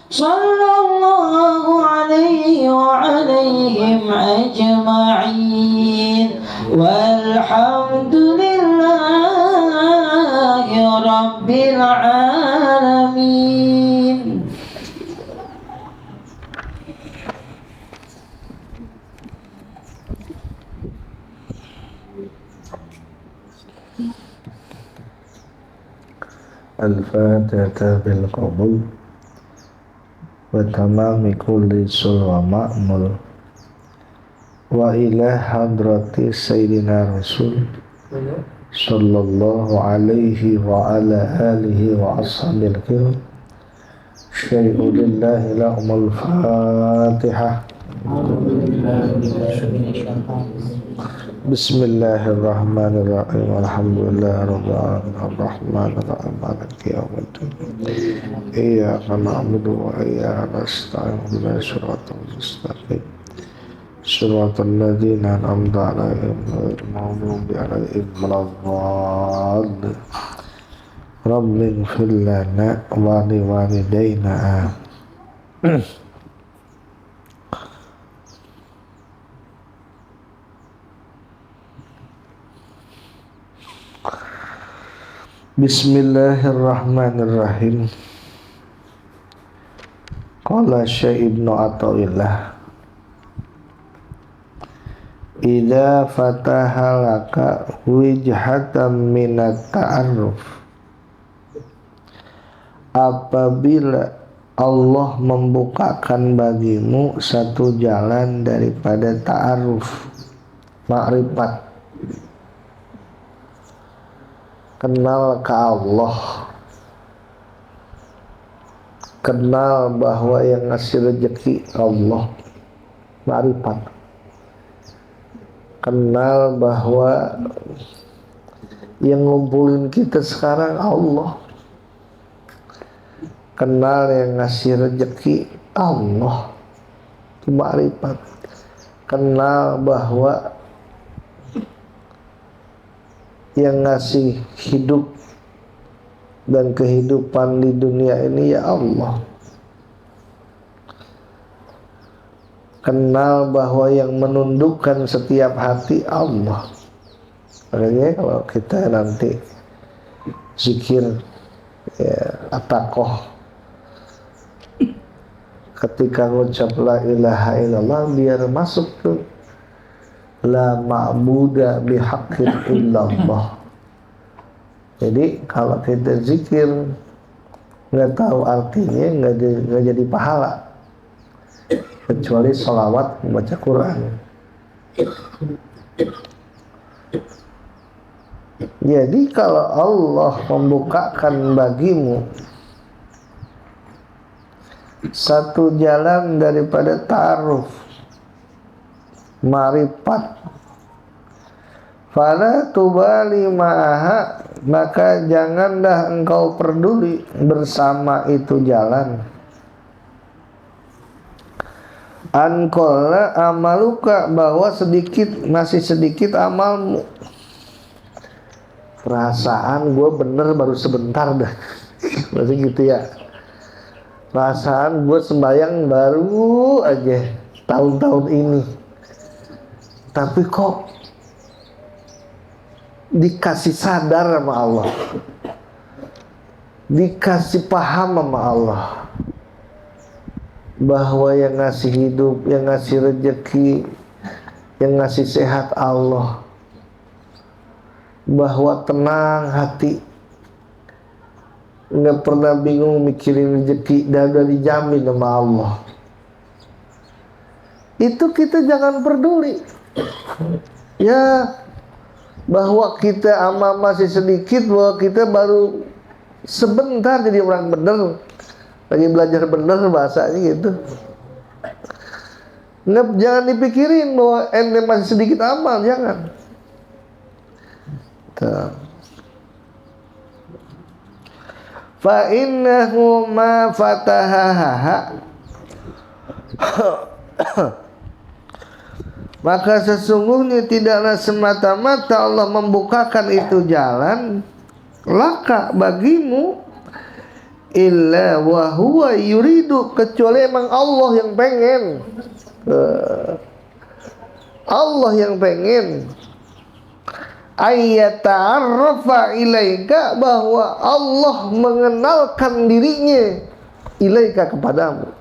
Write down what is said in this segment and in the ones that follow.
sallallahu alaihi wa alaihim ajma'in walhamdulillahi rabbil alamin. Al-Fatihah bil qabul wa tamami kulli sul wa ma'mul wa ila hadrati sayyidina rasul sallallahu alaihi wa ala alihi wa ashabil kiram syai'u lillahi lahumul fatihah. Bismillahirrahmanirrahim. Alhamdulillahirabbil alamin arrahmanir rahim maliki yaumiddin. Iyyaka na'budu wa iyyaka nasta'in ihdinas siratal mustaqim. Siratal ladzina an'amta 'alaihim ghairil maghdubi 'alaihim waladdallin. Rabbighfir lana wa liwalidayna. Bismillahirrahmanirrahim. Qala Syekh Ibnu Athaillah, idza fataha laka wijhatan minat ta'arruf, apabila Allah membukakan bagimu satu jalan daripada ta'arruf, makrifat, kenal ke Allah, kenal bahwa yang ngasih rezeki Allah, makrifat, kenal bahwa yang ngumpulin kita sekarang Allah, kenal yang ngasih rezeki Allah, itu makrifat. Kenal bahwa yang ngasih hidup dan kehidupan di dunia ini ya Allah. Kenal bahwa yang menundukkan setiap hati Allah. Makanya kalau kita nanti zikir ya, atakoh, ketika ngucap la ilaha illallah, biar masuk tuh la ma'buda bihaqqin illallah. Jadi kalau kita zikir nggak tahu artinya, nggak jadi pahala, kecuali sholawat membaca Quran. Jadi kalau Allah membukakan bagimu satu jalan daripada ta'aruf, marifat, fala tubali ma'aha, maka janganlah engkau peduli bersama itu jalan. Anqala amaluka, bahwa masih sedikit amalmu. Perasaan gue bener baru sebentar dah. Masih gitu ya. Perasaan gue sembahyang baru aja tahun-tahun ini. Tapi kok dikasih sadar sama Allah, dikasih paham sama Allah bahwa yang ngasih hidup, yang ngasih rezeki, yang ngasih sehat Allah, bahwa tenang hati, nggak pernah bingung mikirin rezeki dan udah dijamin sama Allah. Itu kita jangan peduli ya, bahwa kita amal masih sedikit, bahwa kita baru sebentar jadi orang bener, lagi belajar bener bahasanya gitu. Jangan dipikirin bahwa ente masih sedikit amal, jangan. Fa innahu ma fatahaha, maka sesungguhnya tidaklah semata-mata Allah membukakan itu jalan laka bagimu, illa wa huwa yuridu, kecuali emang Allah yang pengen. Allah yang pengen ayyata'arrafa ilaika, bahwa Allah mengenalkan dirinya ilaika, kepadamu.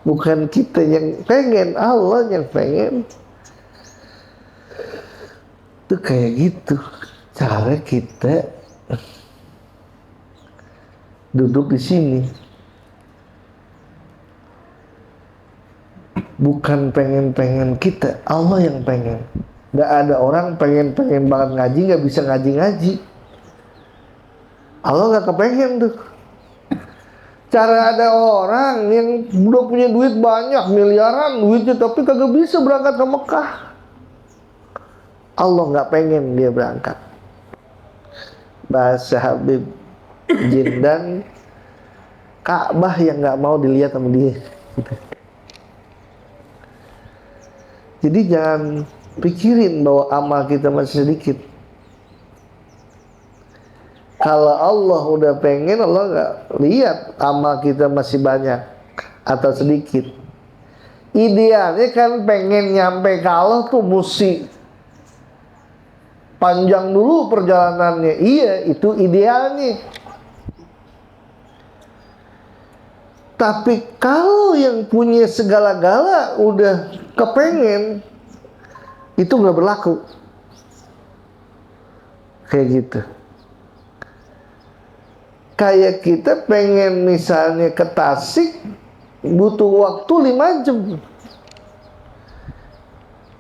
Bukan kita yang pengen, Allah yang pengen. Itu kayak gitu cara kita duduk di sini. Bukan pengen-pengen kita, Allah yang pengen. Gak ada orang pengen-pengen banget ngaji gak bisa ngaji-ngaji. Allah gak kepengen tuh. Cara ada orang yang udah punya duit banyak, miliaran duitnya, tapi kagak bisa berangkat ke Mekah. Allah gak pengen dia berangkat. Bahasa Habib Jindan, Ka'bah yang gak mau dilihat sama dia gitu. Jadi jangan pikirin bahwa amal kita masih sedikit. Kalau Allah udah pengen, Allah gak lihat amal kita masih banyak atau sedikit. Idealnya kan pengen nyampe ke Allah tuh mesti panjang dulu perjalanannya. Iya, itu idealnya. Tapi kalau yang punya segala-gala udah kepengen, itu nggak berlaku. Kayak gitu. Kayak kita pengen misalnya ke Tasik, butuh waktu 5 jam.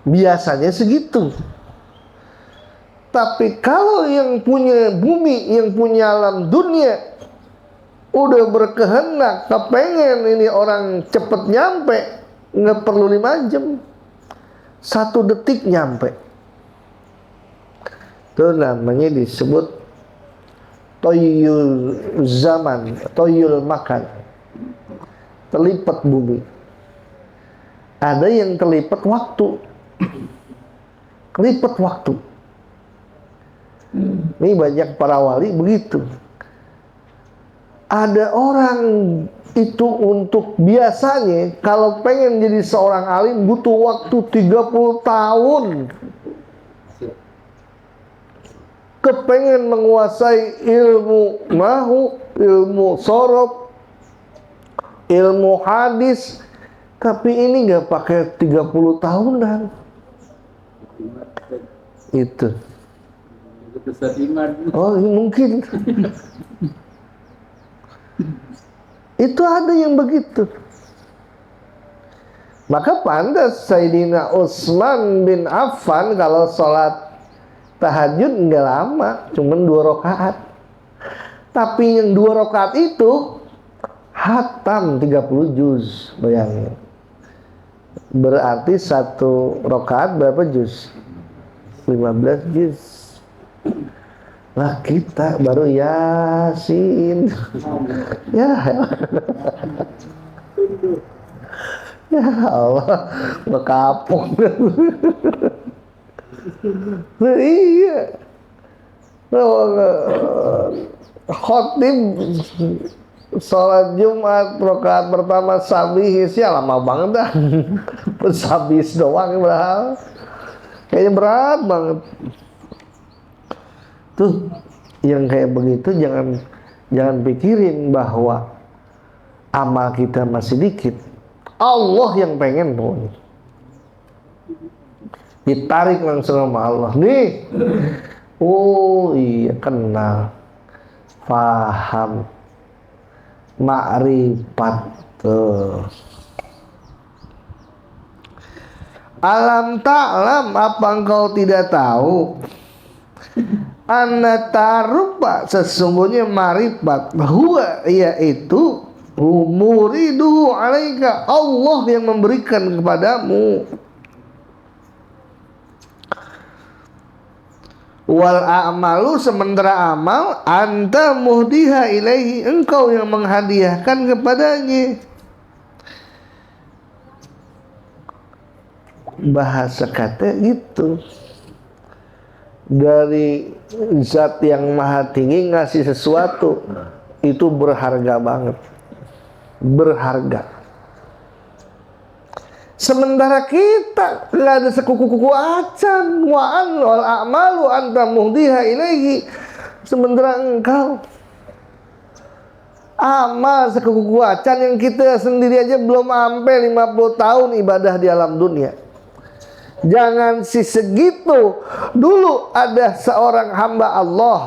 Biasanya segitu. Tapi kalau yang punya bumi, yang punya alam dunia, udah berkehendak, kepengen ini orang cepet nyampe, nggak perlu 5 jam, 1 detik nyampe. Itu namanya disebut toyul zaman, toyul makan, terlipat bumi. Ada yang terlipat waktu, terlipat waktu. Ini banyak para wali begitu. Ada orang itu untuk biasanya kalau pengen jadi seorang alim butuh waktu 30 tahun. Kepengen menguasai ilmu nahu, ilmu sorof, ilmu hadis, tapi ini nggak pakai 30 tahunan. Itu. Oh, mungkin. Itu ada yang begitu. Maka pantas Sayyidina Utsman bin Affan kalau sholat tahajud nggak lama, cuman 2 rakaat. Tapi yang 2 rakaat itu hatam 30 juz, bayangin. Berarti 1 rakaat berapa juz? 15 juz. Lah kita baru Yasin. Ya Allah, bekapung. Iya. Khotib sholat Jumat rakaat pertama sabihis, ya lama banget dah. Sabihis doang padahal. Kayaknya berat banget. Tuh, yang kayak begitu jangan pikirin bahwa amal kita masih dikit. Allah yang pengen tuh. Ditarik langsung sama Allah. Nih. Oh iya, kenal. Faham. Ma'rifat tuh. Alam ta'lam, apa engkau tidak tahu? Anna tarupa, sesungguhnya marifat, huwa yaitu muridu alaika, Allah yang memberikan kepadamu. Wal a'malu, sementara amal, anta muhdiha ilaihi, engkau yang menghadiahkan kepadanya. Bahasa kata gitu. Dari zat yang maha tinggi ngasih sesuatu, itu berharga banget, berharga. Sementara kita nggak ada sekuku-kuku acan, wa anwal a'malu anta muhdiha ilaihi. Sementara engkau amal sekuku acan yang kita sendiri aja belum sampai 50 tahun ibadah di alam dunia. Jangan si segitu. Dulu ada seorang hamba Allah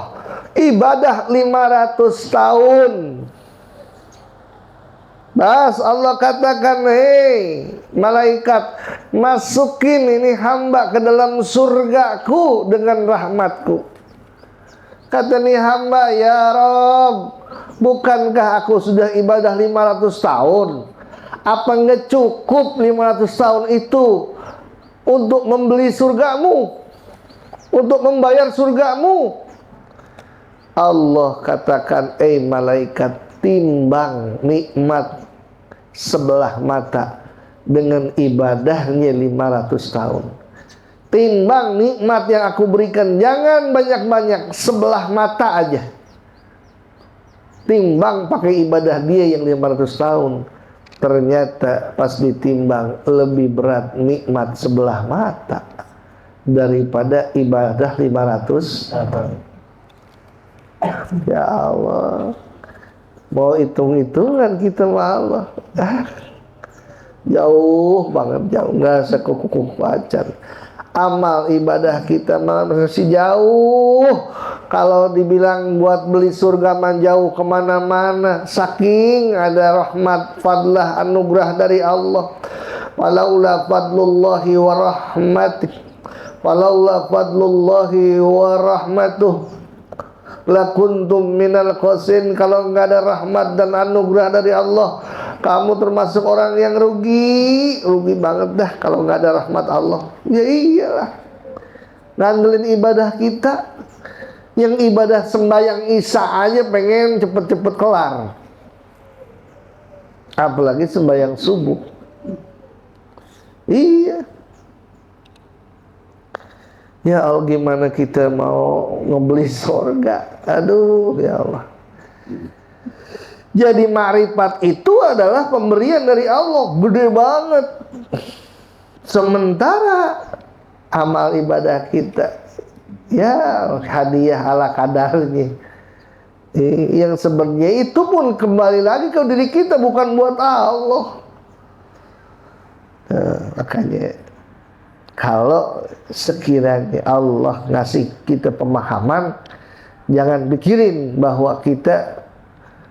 ibadah 500 tahun. Bas Allah katakan, hei malaikat, masukin ini hamba ke dalam surgaku dengan rahmatku. Kata nih hamba, ya Rob, bukankah aku sudah ibadah 500 tahun? Apa nggak cukup 500 tahun itu untuk membeli surgamu, untuk membayar surgamu? Allah katakan, malaikat, timbang nikmat sebelah mata dengan ibadahnya 500 tahun. Timbang nikmat yang aku berikan, jangan banyak-banyak, sebelah mata aja. Timbang pakai ibadah dia yang 500 tahun. Ternyata pas ditimbang lebih berat nikmat sebelah mata daripada ibadah 500 tahun. Ya Allah, mau hitung-hitungan kita sama Allah. Jauh banget, jauh, nggak sekuku pacar. Amal ibadah kita masih jauh. Kalau dibilang buat beli surga mah jauh kemana-mana. Saking ada rahmat, fadlah, anugerah dari Allah. Walaula fadlullahi wa rahmatih, walaula fadlullahi wa rahmatuh lakuntum minal qasin. Kalau nggak ada rahmat dan anugerah dari Allah, kamu termasuk orang yang rugi banget dah. Kalau nggak ada rahmat Allah, ya iyalah, ngandelin ibadah kita. Yang ibadah sembahyang Isya aja pengen cepet-cepet kelar, apalagi sembahyang subuh. Iya. Ya Allah, gimana kita mau ngebeli surga? Aduh, ya Allah. Jadi ma'rifat itu adalah pemberian dari Allah, gede banget. Sementara amal ibadah kita, ya hadiah ala kadarnya. Yang sebenarnya itu pun kembali lagi ke diri kita, bukan buat Allah. Makanya kalau sekiranya Allah ngasih kita pemahaman, jangan pikirin bahwa kita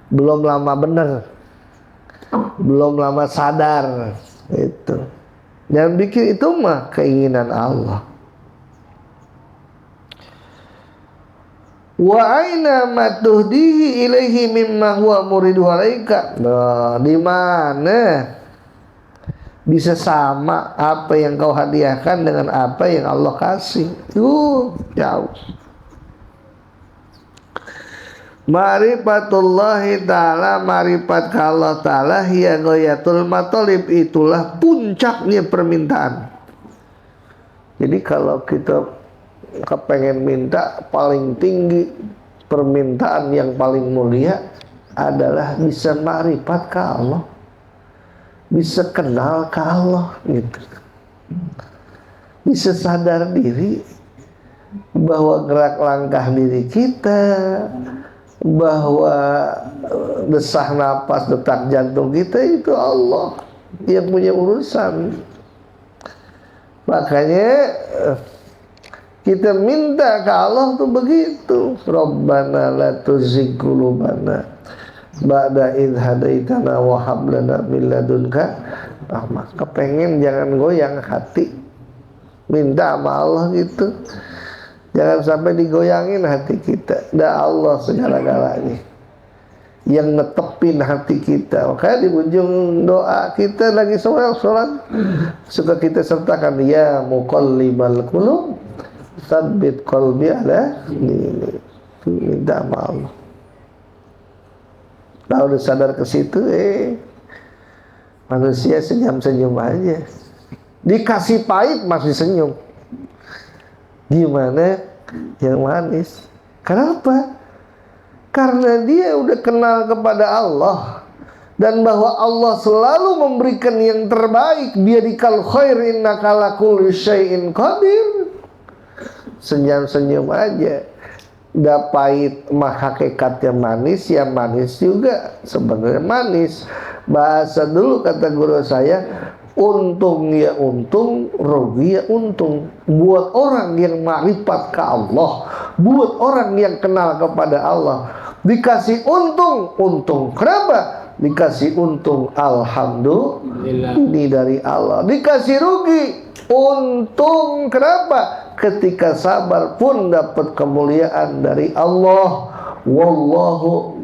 belum lama benar, belum lama sadar. Itu jangan pikir itu mah keinginan Allah. Wa aina ma tuhdihi ilaihi mimma huwa muridu alaika. Nah, di mana bisa sama apa yang kau hadiahkan dengan apa yang Allah kasih? Jauh. Ma'rifatullahi ta'ala, ma'rifat ke Allah ta'ala, hiya ghayatul matalib, itulah puncaknya permintaan. Jadi kalau kita kepengen minta, paling tinggi permintaan yang paling mulia adalah bisa ma'rifat ke Allah, bisa kenal ke Allah gitu. Bisa sadar diri bahwa gerak langkah diri kita, bahwa desah napas, detak jantung kita itu Allah yang punya urusan. Makanya kita minta ke Allah tuh begitu. Rabbana la tuzigh qulubana ba'da idh hadaitana wa hab lana min ladunka rahmah. Kepengen jangan goyang hati, minta sama Allah gitu. Jangan sampai digoyangin hati kita. Dah Allah segala-galanya yang ngetepin hati kita. Makanya di ujung doa kita lagi sholat suka kita sertakan, ya muqallibal qulub tsabbit qalbi ala dinik. Minta sama Allah. Nah, udah sadar ke situ, manusia senyum-senyum aja. Dikasih pahit masih senyum. Gimana yang manis? Kenapa? Karena dia udah kenal kepada Allah, dan bahwa Allah selalu memberikan yang terbaik. Biadikal khair innaka ala kulli syai'in qadir. Senyum-senyum aja. Udah pahit mah hakikatnya manis, ya manis juga sebenarnya manis. Bahasa dulu kata guru saya, untung ya untung, rugi ya untung. Buat orang yang ma'rifat ke Allah, buat orang yang kenal kepada Allah, dikasih untung. Kenapa? Dikasih untung, alhamdulillah, ini dari Allah. Dikasih rugi, untung. Kenapa? Ketika sabar pun dapat kemuliaan dari Allah. Wallahu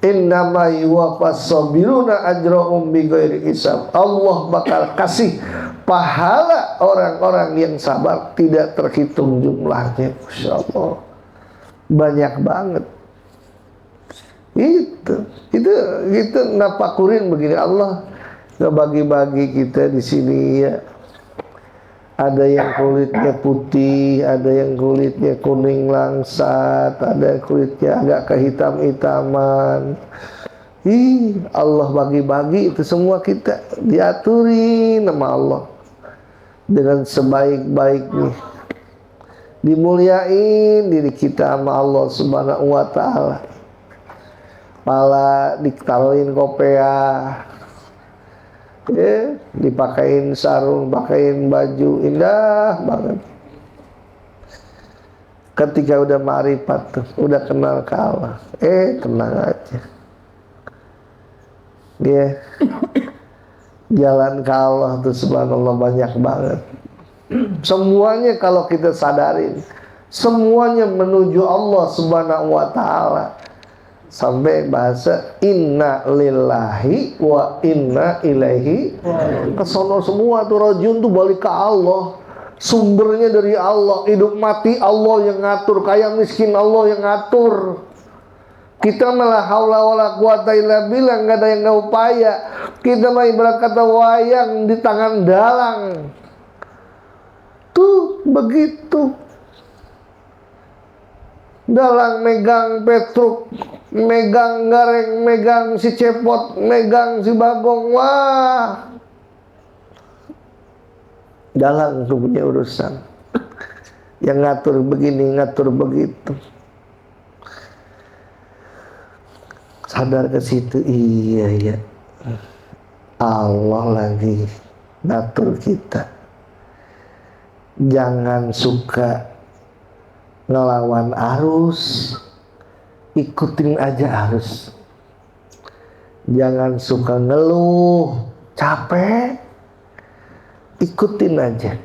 innama yuwaffas sabiruna ajrahum bighairi hisab. Allah bakal kasih pahala orang-orang yang sabar tidak terhitung jumlahnya. Masya Allah, banyak banget. Itu napakurin begini, Allah nggak bagi-bagi kita di sini ya. Ada yang kulitnya putih, ada yang kulitnya kuning langsat, ada yang kulitnya agak kehitam-hitaman. Allah bagi-bagi itu semua, kita diaturi nama Allah dengan sebaik-baiknya. Dimuliain diri kita sama Allah Subhanahu wa ta'ala. Pala ditaruhin kopiah, dipakein sarung, pakein baju, indah banget. Ketika udah ma'rifat tuh, udah kenal ke Allah, tenang aja. Jalan ke Allah tuh subhanallah banyak banget. Semuanya kalau kita sadarin, semuanya menuju Allah Subhanahu wa ta'ala. Sampai bahasa inna lillahi wa inna ilaihi, kesono semua tuh, rajun tuh balik ke Allah. Sumbernya dari Allah, hidup mati Allah yang ngatur, kaya miskin Allah yang ngatur. Kita malah haula wala quwata illa billah, nggak ada yang nggak upaya. Kita mah ibarat kata wayang di tangan dalang. Tuh begitu. Dalang megang petruk, megang gareng, megang si cepot, megang si bagong. Wah, dalang tuh punya urusan. Yang ngatur begini, ngatur begitu. Sadar ke situ, iya. Allah lagi ngatur kita. Jangan suka ngelawan arus, ikutin aja arus. Jangan suka ngeluh, capek, ikutin aja.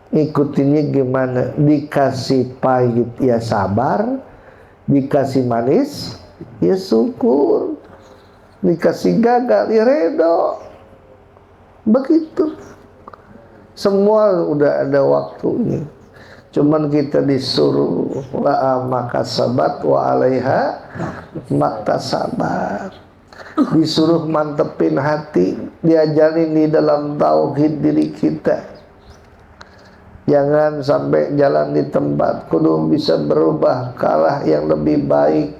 Ikutinnya gimana? Dikasih pahit ya sabar, dikasih manis ya syukur, dikasih gagal ya redo. Begitu. Semua udah ada waktunya. Cuman kita disuruh la'a makasabat wa alaiha maktasabat. Disuruh mantepin hati, diajarin di dalam tauhid diri kita. Jangan sampai jalan di tempat, kudu bisa berubah kalah yang lebih baik.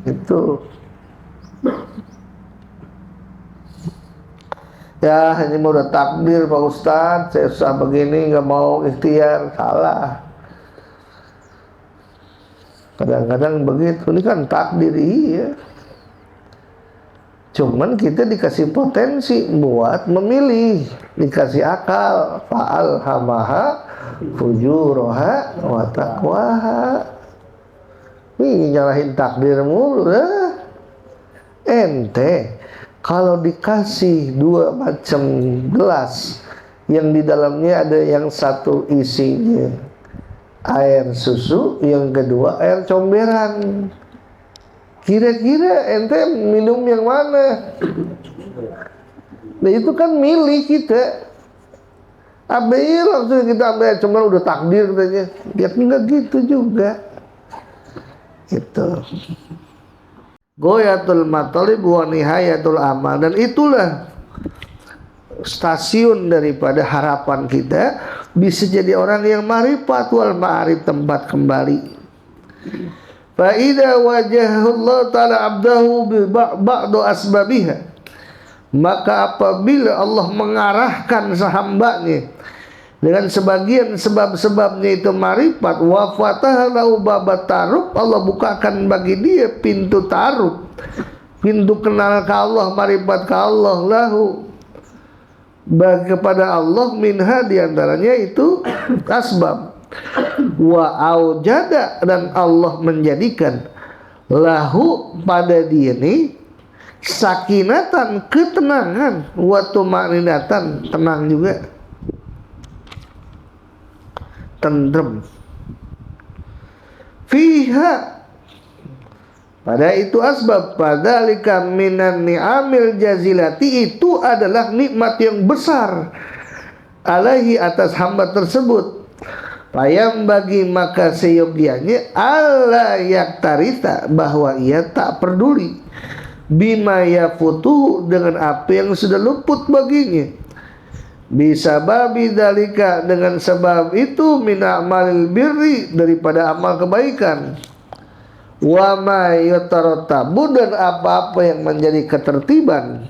Itu. Ya, ini mau udah takdir Pak Ustadz, saya susah begini, nggak mau ikhtiar, salah. Kadang-kadang begitu, ini kan takdir, iya. Cuman kita dikasih potensi buat memilih, dikasih akal, fa'alhamaha fujuroha wa taqwaha. Ini nyalahin takdir mulu, ente. Kalau dikasih dua macam gelas, yang di dalamnya ada yang satu isinya air susu, yang kedua air comberan, kira-kira ente minum yang mana? Nah itu kan milih kita. Ambil langsung kita ambil air comberan, udah takdir katanya. Ya enggak gitu juga. Gitu. Goyatul matalib wa nihayatul amal. Dan itulah stasiun daripada harapan kita, bisa jadi orang yang ma'rifat wal ma'arif tempat kembali. Fa idza wajahahu Allah taala abdahu bi ba'du asbabiha, maka apabila Allah mengarahkan sahambanya dengan sebagian sebab-sebabnya itu ma'rifat, wa fataha lahu babat tarub, Allah bukakan bagi dia pintu tarub, pintu kenal ke Allah, ma'rifat ke Allah, lahu bagi kepada Allah, minha diantaranya itu asbab, wa aujada, dan Allah menjadikan lahu pada dia ini sakinatan, ketenangan, wa tumaninatan, tenang juga, tentrem, fiha, pada itu asbab, padalika minan ni'amil jazilati, itu adalah nikmat yang besar, alaihi, atas hamba tersebut. Payam bagi, maka seyogianya alla yaktarita, bahwa ia tak peduli, bima yafutuhu, dengan apa yang sudah luput baginya, bisa babi dalika, dengan sebab itu, min amalil birri, daripada amal kebaikan, wa ma yatarattabu, dan apa-apa yang menjadi ketertiban,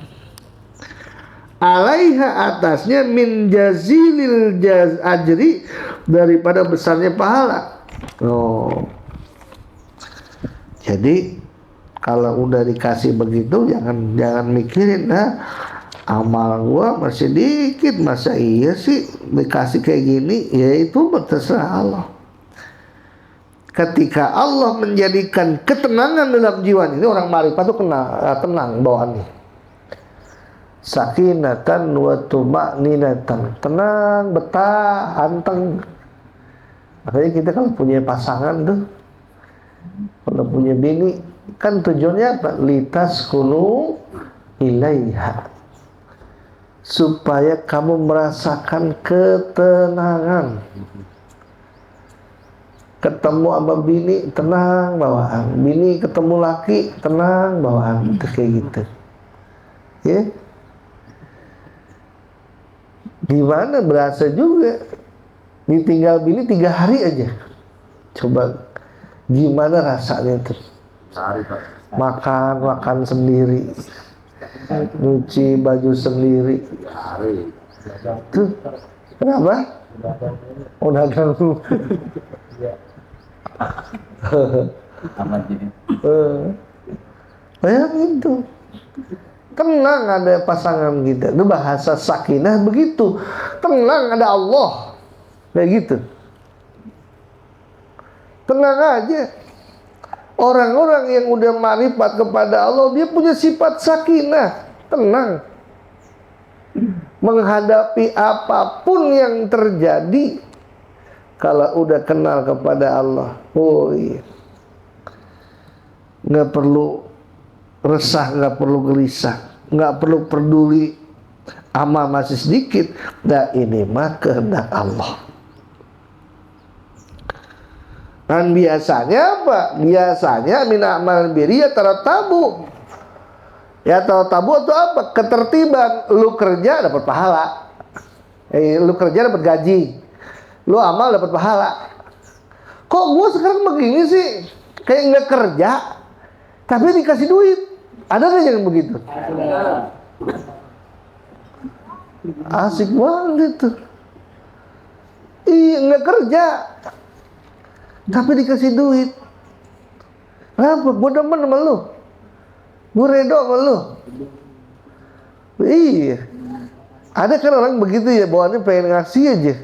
alaiha, atasnya, min jazilil ajri, daripada besarnya pahala. Jadi kalau udah dikasih begitu, jangan mikirin, amal gua masih dikit, masa iya sih dikasih kayak gini. Ya itu terserah Allah. Ketika Allah menjadikan ketenangan dalam jiwa ini, orang ma'rifat itu tenang bawaannya, sakinatan wa tuma'ninatan, tenang, betah, anteng. Makanya kita kalau punya pasangan tuh, kalau punya bini, kan tujuannya apa? Litaskunu ilaiha, supaya kamu merasakan ketenangan. Ketemu sama bini, tenang bawaan. Bini ketemu laki, tenang bawaan. Kayak gitu, ya. Gimana berasa juga ditinggal bini 3 hari aja. Coba gimana rasanya tuh, makan sendiri, nyuci baju sendiri tuh. Kenapa? Udah ganggu. Bayangin tuh, tenang ada pasangan kita. Itu bahasa sakinah begitu. Tenang ada Allah. Kayak gitu. Tenang aja. Orang-orang yang udah ma'rifat kepada Allah, dia punya sifat sakinah, tenang. Menghadapi apapun yang terjadi, kalau udah kenal kepada Allah, oh iya, nggak perlu resah, nggak perlu gelisah, nggak perlu peduli amal masih sedikit. Nah, ini mah kehendak Allah. Dan biasanya apa? Biasanya min amal birri ya taratabu. Ya taratabu itu apa? Ketertiban. Lu kerja dapat pahala. Lu kerja dapat gaji. Lu amal dapat pahala. Kok gua sekarang begini sih? Kayak nggak kerja, tapi dikasih duit. Ada nggak yang begitu? Asik banget tuh. Iya, nggak kerja, tapi dikasih duit. Kenapa? Gue demen sama lu, gue redo sama lu. Iya. Ada kan orang begitu ya, bawaannya pengen ngasih aja.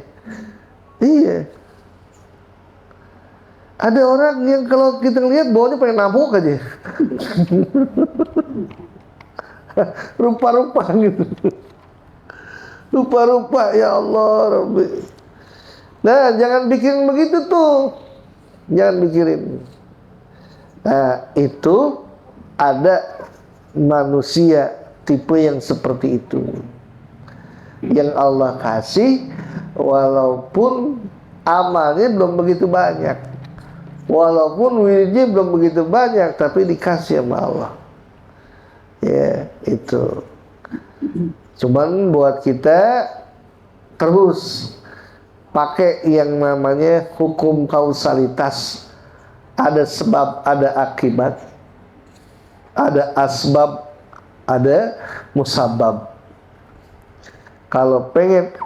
Iya. Ada orang yang kalau kita lihat bawaannya pengen nabok aja. Rupa-rupa gitu. Rupa-rupa, ya Allah Rabbi. Nah, jangan bikin begitu tuh. Jangan mikirin. Nah, itu ada manusia tipe yang seperti itu, yang Allah kasih walaupun amalnya belum begitu banyak, walaupun wiridnya belum begitu banyak, tapi dikasih sama Allah. Ya, itu. Cuman buat kita terus pakai yang namanya hukum kausalitas. Ada sebab, ada akibat, ada asbab, ada musabab. Kalau pengen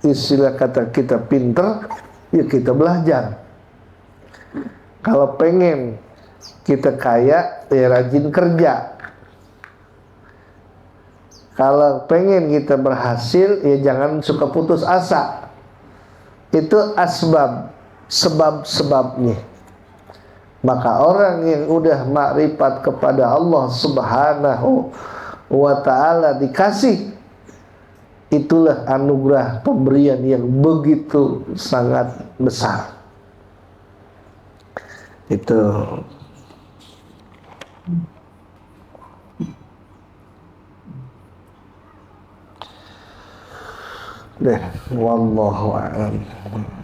istilah kata kita pinter, ya kita belajar. Kalau pengen kita kaya, ya rajin kerja. Kalau pengen kita berhasil, ya jangan suka putus asa. Itu asbab, sebab-sebabnya. Maka orang yang udah makrifat kepada Allah Subhanahu wa ta'ala dikasih, itulah anugerah pemberian yang begitu sangat besar. Itu. Wallahu a'lam.